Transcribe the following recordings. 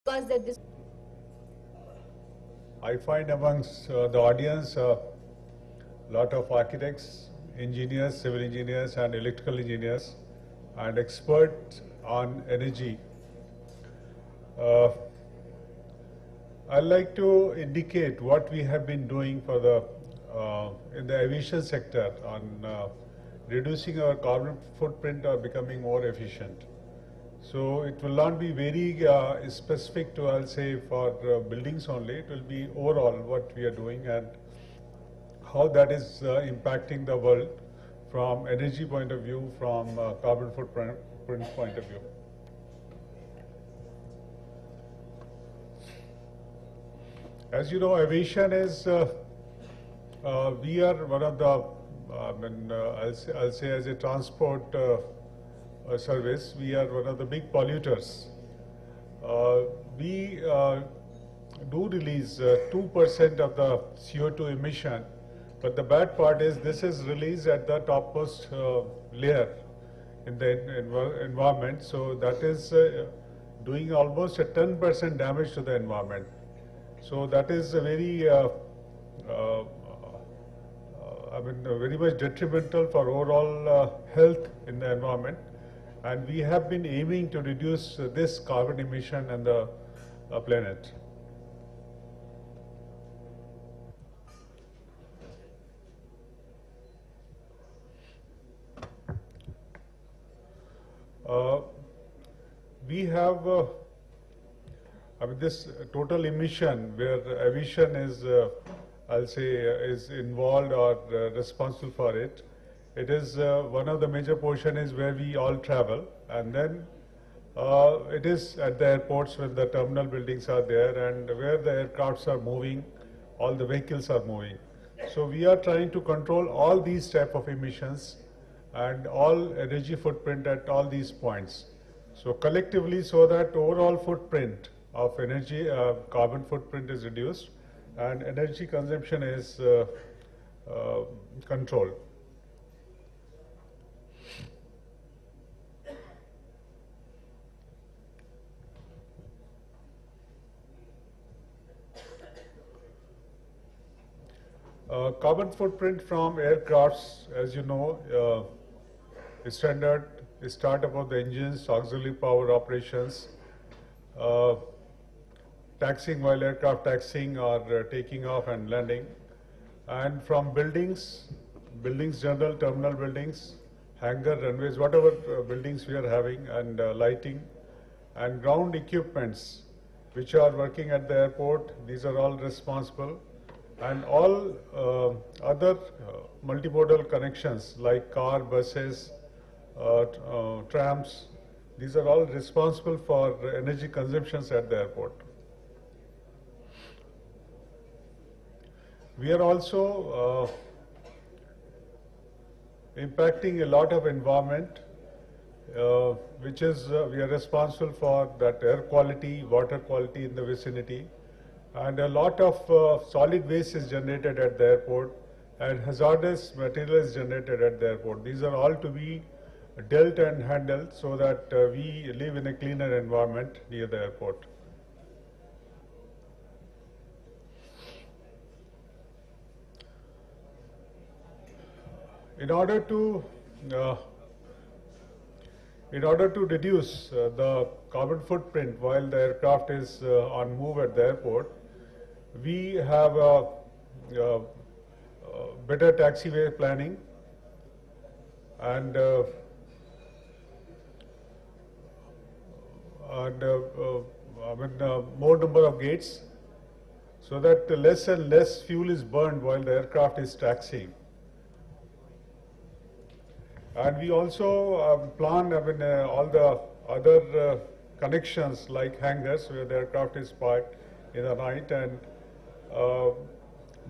that this. I find amongst the audience a lot of architects, engineers, civil engineers and electrical engineers and experts on energy. I'd like to indicate what we have been doing for the in the aviation sector on reducing our carbon footprint or becoming more efficient. So it will not be very specific to, I'll say, for buildings only. It will be overall what we are doing and how that is impacting the world from energy point of view, from carbon footprint point of view. As you know, aviation is, we are one of the, I'll say as a transport service, we are one of the big polluters. We do release 2% of the CO2 emission, but the bad part is this is released at the topmost layer in the environment, so that is doing almost a 10% damage to the environment. So that is a very, very much detrimental for overall health in the environment. And we have been aiming to reduce this carbon emission on the planet. We have this total emission where aviation is, I'll say, is involved or responsible for it. It is one of the major portion is where we all travel, and then it is at the airports when the terminal buildings are there and where the aircrafts are moving, all the vehicles are moving. So we are trying to control all these type of emissions and all energy footprint at all these points. So collectively, so that overall footprint of energy, carbon footprint is reduced and energy consumption is controlled. Carbon footprint from aircrafts, as you know, standard start about the engines, auxiliary power operations, taxiing while aircraft taxiing or taking off and landing, and from buildings general, terminal buildings, hangar, runways, whatever buildings we are having, and lighting, and ground equipments which are working at the airport, these are all responsible, and all other multimodal connections like car, buses, trams, these are all responsible for energy consumptions at the airport. We are also impacting a lot of environment, which is we are responsible for that air quality, water quality in the vicinity, and a lot of solid waste is generated at the airport and hazardous material is generated at the airport. These are all to be dealt and handled so that we live in a cleaner environment near the airport. In order to reduce the carbon footprint while the aircraft is on move at the airport, we have better taxiway planning and more number of gates, so that less and less fuel is burned while the aircraft is taxiing. And we also plan all the other connections like hangars where the aircraft is parked in the night, and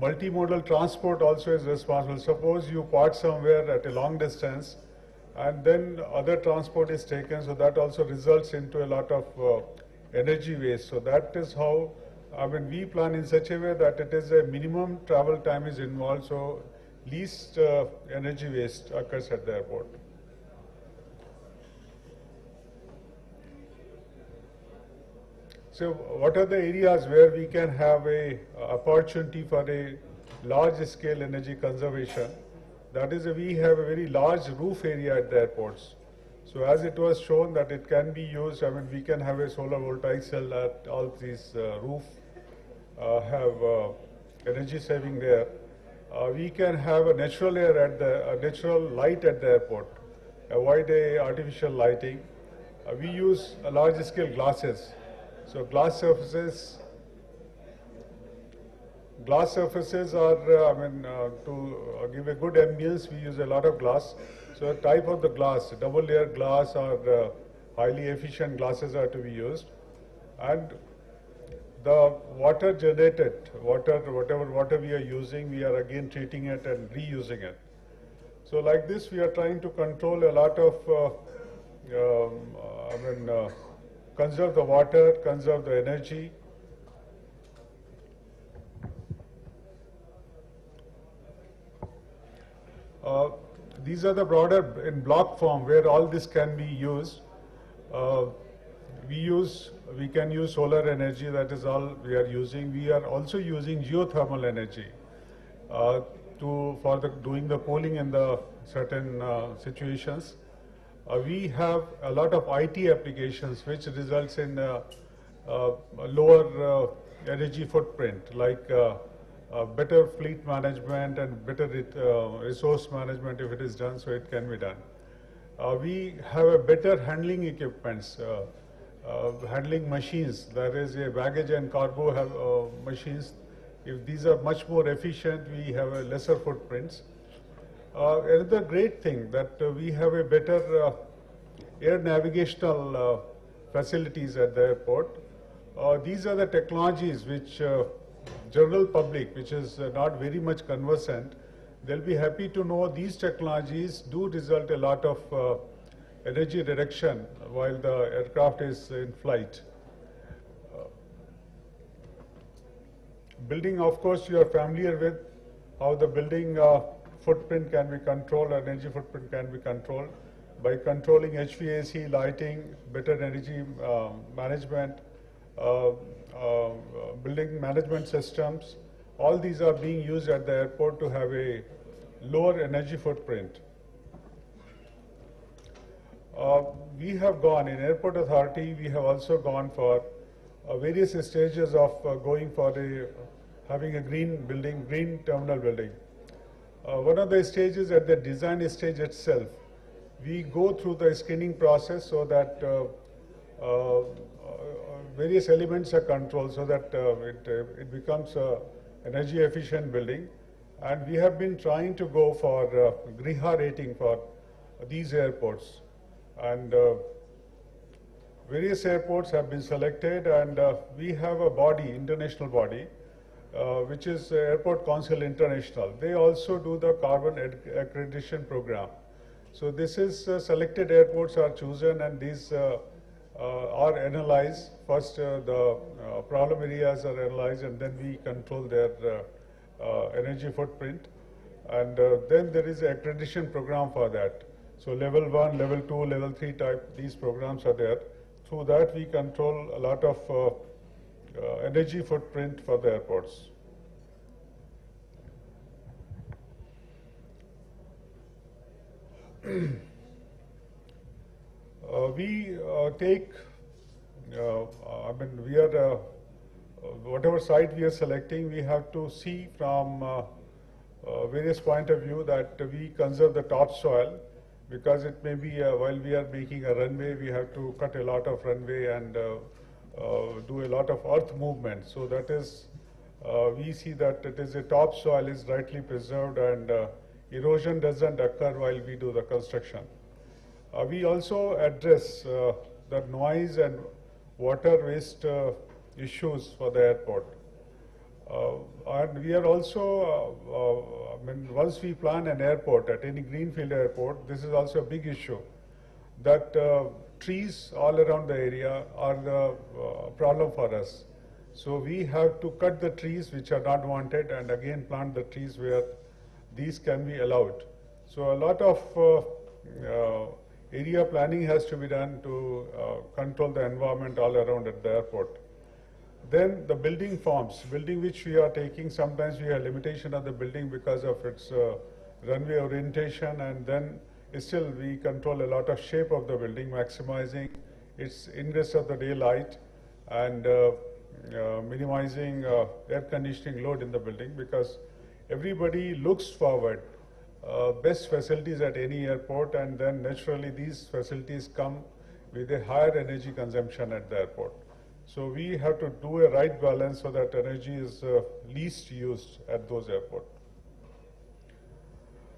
multimodal transport also is responsible. Suppose you park somewhere at a long distance and then other transport is taken, so that also results into a lot of energy waste. So that is how we plan in such a way that it is a minimum travel time is involved, so least energy waste occurs at the airport. So what are the areas where we can have a opportunity for a large scale energy conservation? That is, we have a very large roof area at the airports. So as it was shown that it can be used, I mean, we can have a solar voltaic cell at all these roof, have energy saving there. We can have a natural air at the natural light at the airport, avoid a artificial lighting. We use a large scale glasses. So glass surfaces are, to give a good ambience, we use a lot of glass. So type of the glass, double layer glass or highly efficient glasses are to be used. And the water generated, whatever water we are using, we are again treating it and reusing it. So like this, we are trying to control a lot of, conserve the water, conserve the energy. These are the broader in block form where all this can be used. We can use solar energy, that is all we are using. We are also using geothermal energy for doing the cooling in the certain situations. We have a lot of IT applications which results in lower energy footprint, like better fleet management and better resource management if it is done, so it can be done. We have a better handling equipments, handling machines, that is a baggage and cargo machines. If these are much more efficient, we have a lesser footprints. Another great thing that we have a better air navigational facilities at the airport. These are the technologies which general public, which is not very much conversant, they'll be happy to know these technologies do result a lot of energy reduction while the aircraft is in flight. Building, of course, you are familiar with how the building footprint can be controlled, energy footprint can be controlled by controlling HVAC, lighting, better energy management, building management systems. All these are being used at the airport to have a lower energy footprint. We have gone, in Airport Authority, we have also gone for various stages of going for having a green building, green terminal building. One of the stages at the design stage itself, we go through the screening process so that various elements are controlled so that it becomes an energy efficient building. And we have been trying to go for GRIHA rating for these airports. And various airports have been selected, and we have a body, international body, which is Airport Council International. They also do the carbon accreditation program. So this is selected airports are chosen, and these are analyzed. First, the problem areas are analyzed, and then we control their energy footprint. And then there is an accreditation program for that. So level 1, level 2, level 3 type, these programs are there. Through that, we control a lot of energy footprint for the airports. We take, we are, whatever site we are selecting, we have to see from various point of view that we conserve the topsoil, because it may be, while we are making a runway, we have to cut a lot of runway and do a lot of earth movement. So that is, we see that it is a topsoil is rightly preserved, and erosion doesn't occur while we do the construction. We also address the noise and water waste issues for the airport. And we are also, once we plan an airport, at any greenfield airport, this is also a big issue, that trees all around the area are the problem for us. So we have to cut the trees which are not wanted, and again plant the trees where these can be allowed. So a lot of area planning has to be done to control the environment all around at the airport. Then the building forms, building which we are taking, sometimes we have limitation of the building because of its runway orientation, and then still we control a lot of shape of the building, maximizing its ingress of the daylight and minimizing air conditioning load in the building, because everybody looks forward best facilities at any airport, and then naturally these facilities come with a higher energy consumption at the airport. So we have to do a right balance so that energy is least used at those airports.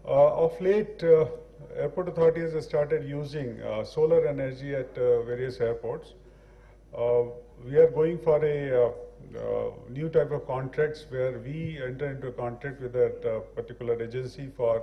Of late, airport authorities have started using solar energy at various airports. We are going for a new type of contracts where we enter into a contract with a particular agency for